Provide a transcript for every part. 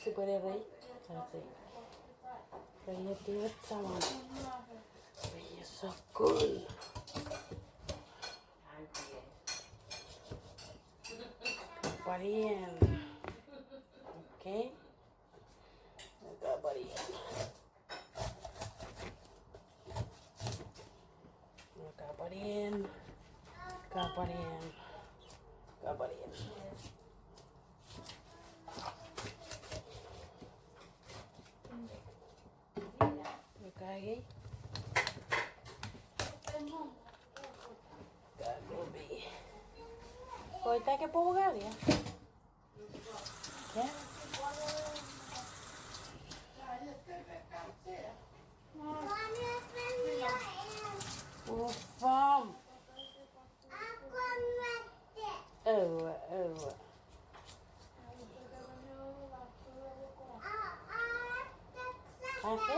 si puede reír. Así. Reírte sama. Reír so cool. Parían. Ok. Acá parían. Acá parían. Acá parían. Acá parían. Caguei. Caguei. Hoy está que puedo jugar ya. ¿Qué? Ufam. Oh. Apa?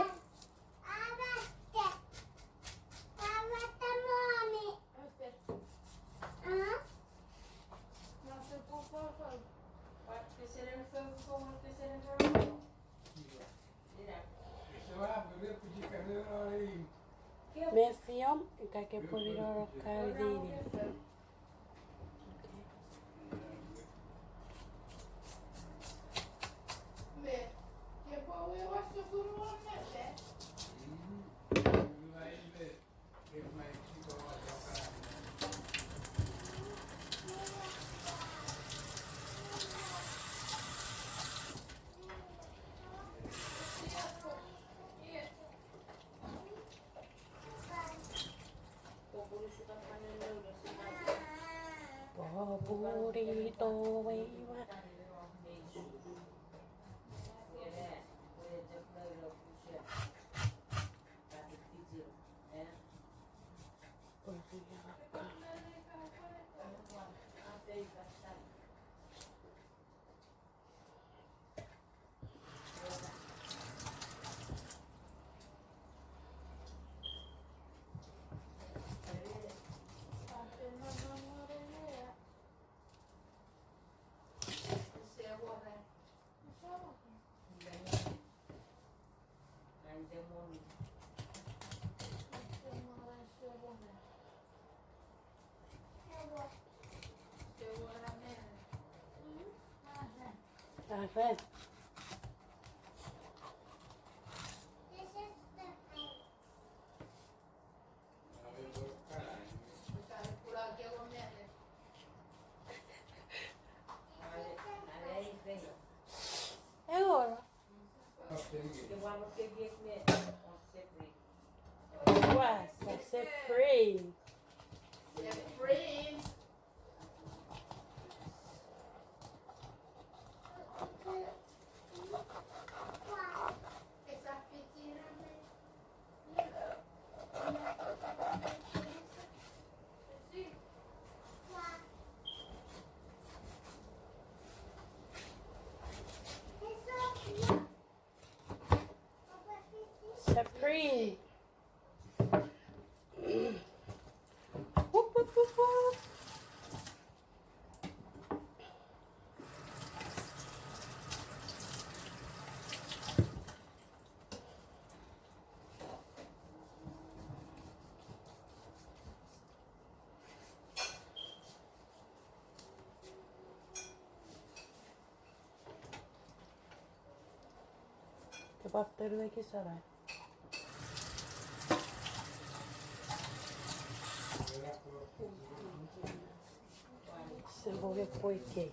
Meu filho, o que é que pode ir ao cardeiro? Burrito, weva. Tá vendo? É agora. Ué, vai ser free. Supreme. Whoop, whoop, whoop, whoop. Kebapları saray. Cebola poi cake.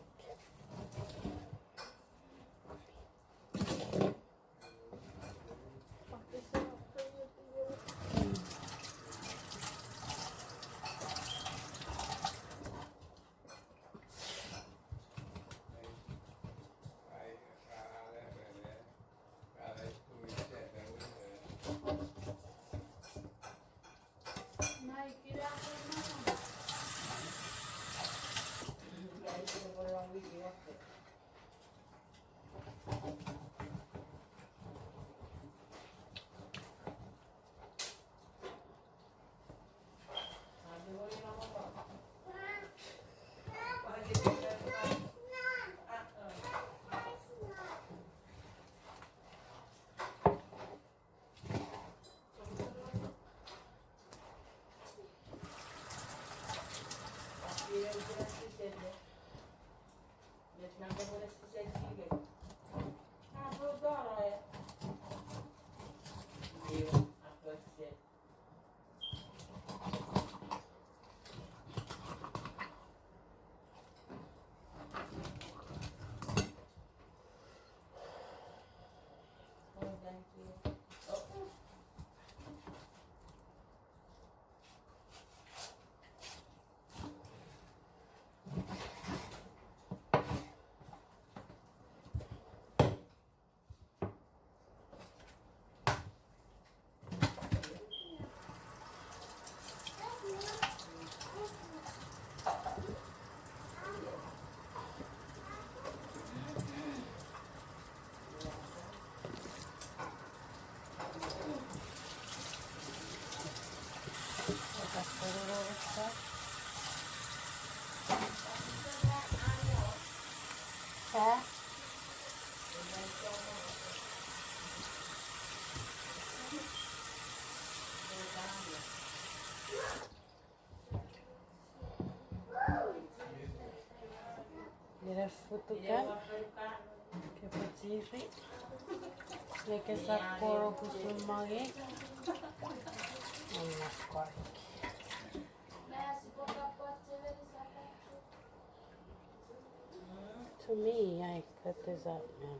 Hả? Mira futukan ke paciri ya ke sakoro kusumage enak korek. To me, I cut this up now.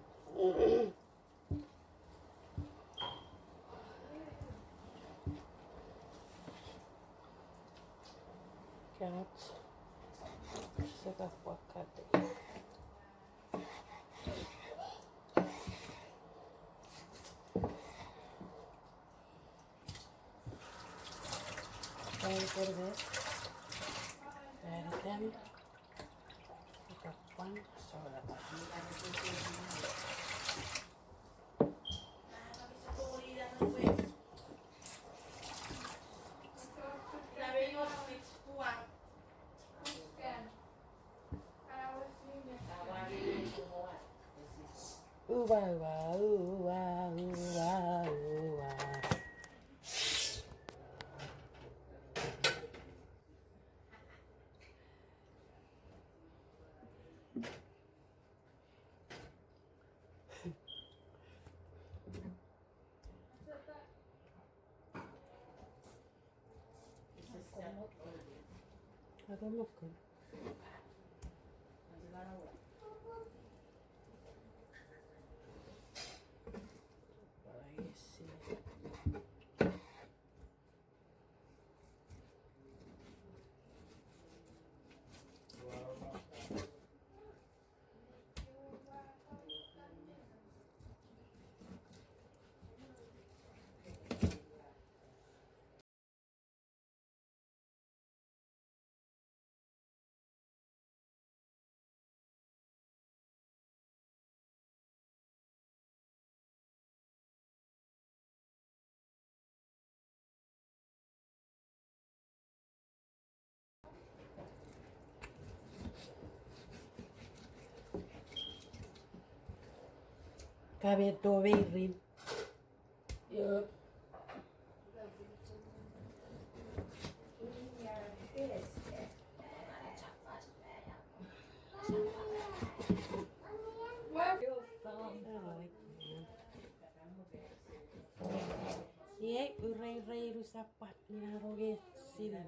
Carrots. Suka aguacate. Voy por ver. Verden. Suka pan soda. Uva, uva, uva, uva, uva. Hagamos con. Ahí sí. Cabe todo bien. Yup. Iya, urai-urai rusapat naroge sini.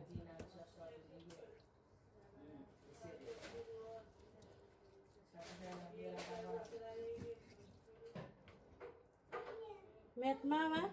Met mama?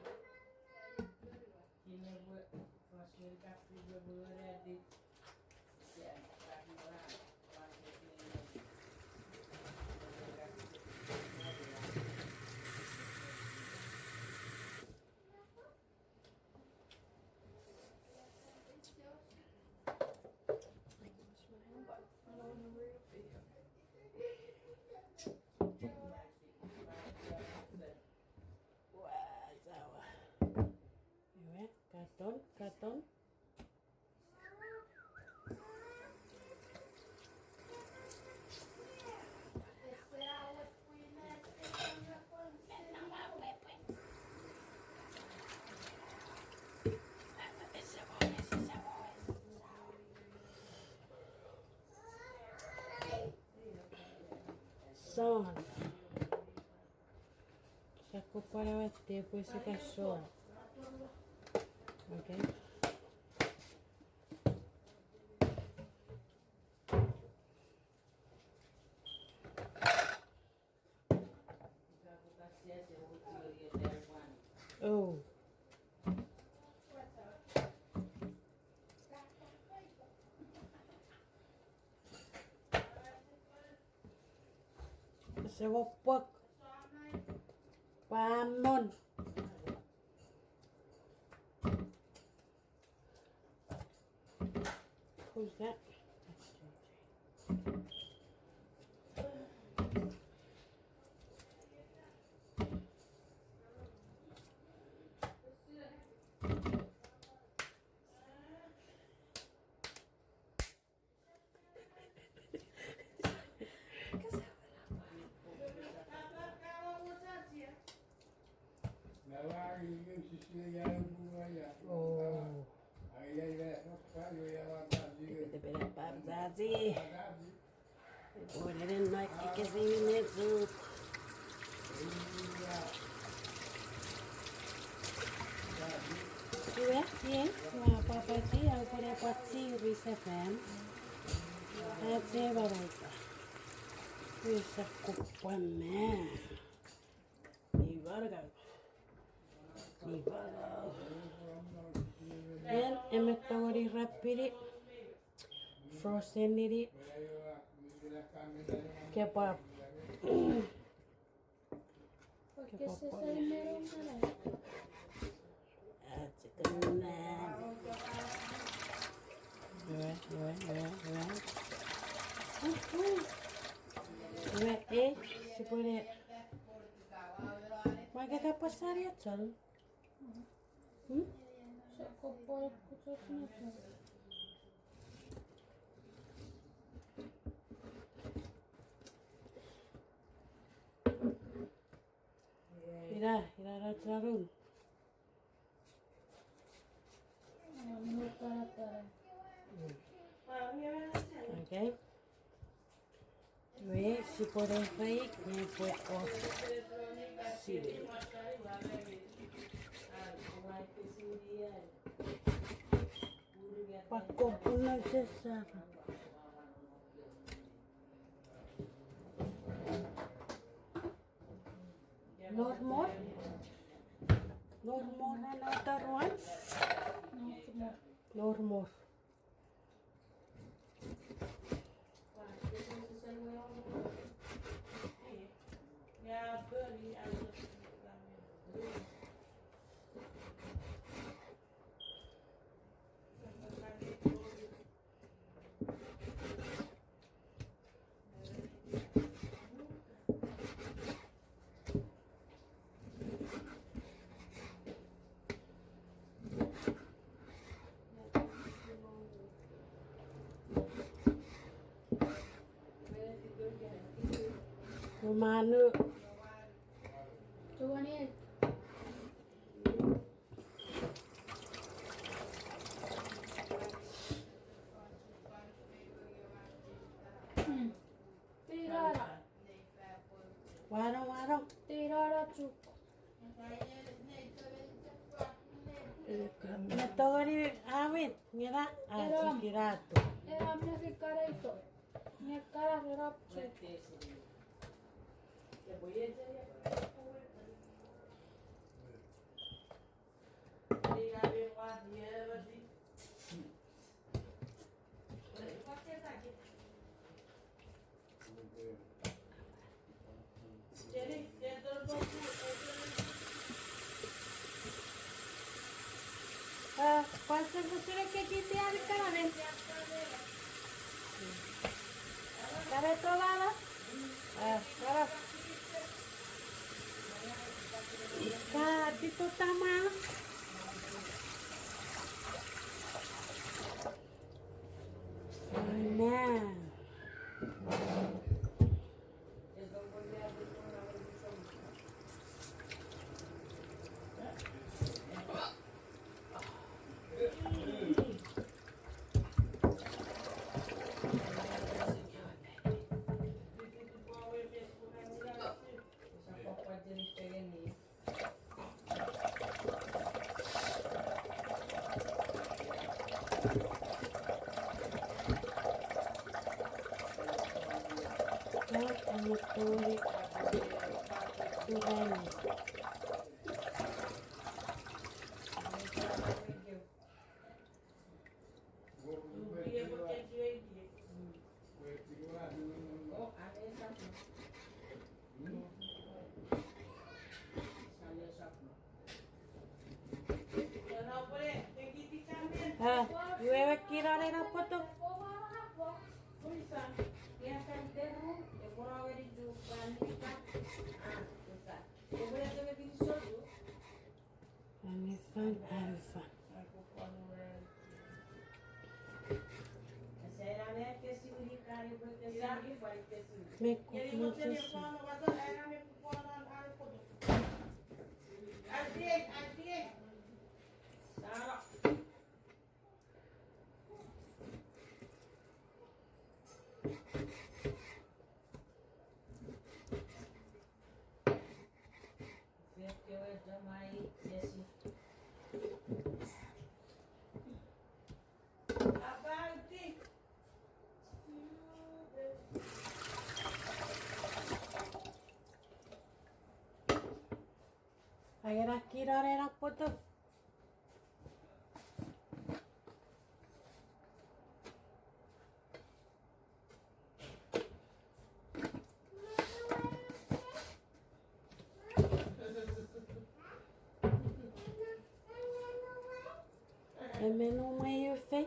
Wazawa. Iya, katon. Son. Sacco para bater por esse cachorro. Ok? Oh. Esse é o pouco. Pamon. Who's that? Oh. Deve bere barzazi. Boleh naik ke sini tu. Iya, iya. Wah, papa sih aku boleh pasti bisa kan. Aja baik. Bisa kupan meh. Ibarat. Ibarat. Dan emek tawari rapidi. Frozen diri. Kebab. Porque se salieron para Tenan. Se puede. ¿Más que te pasaría, Chal? se copó el puto snato. Mira, la traron. No para. Ok. Ve, si puedes reír, me puedo. Sí. Paco, una cesar. Normal. Normal another one. Normal. Mana? Coba nih. Tirara. Warung. Tirara cuk. Natawari awit, mira, sikirato. Era minha ficar esto. Minha cara era cuk. Quanto você quer que tenha de cara, cara toda cara. Cara, dito tama. Nah. Motori Tuhan. Llueve kirare na poto. Arifan. Me kukulit Kirarerak po to. En menu meilleur fait.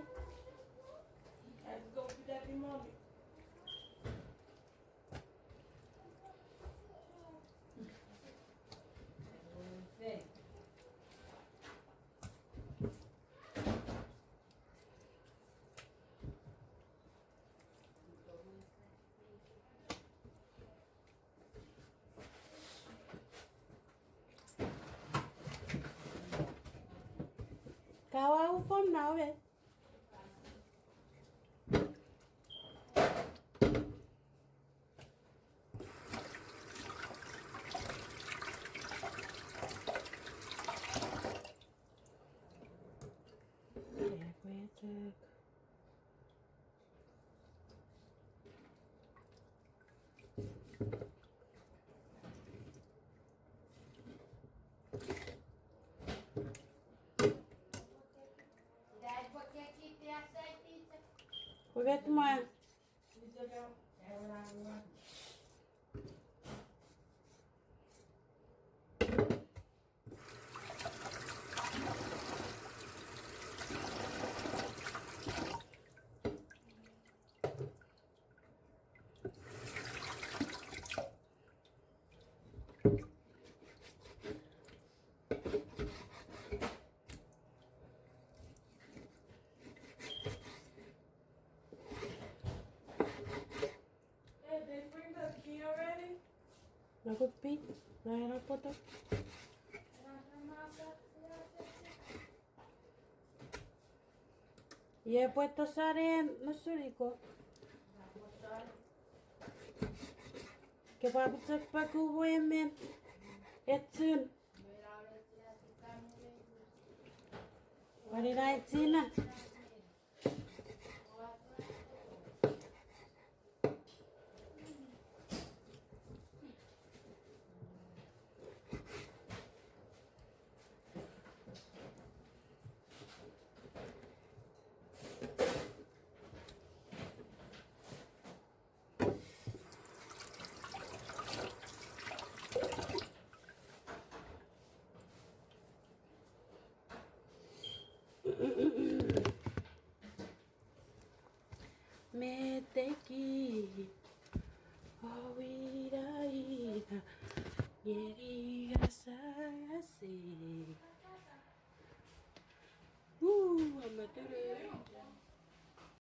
Let's go to Daddy Mommy. Kawa ufam na we. Check. Dad, porque aqui tem a saída. Kuvet mo ah. Hey, they bring the key already? Nagupit. Nahirap po to. Y he puesto sal no surico. Que paputsak pa kubo yemen. Etsun. Varina etsina. Meteki. Awira ira. Yeri asasi. Amateur.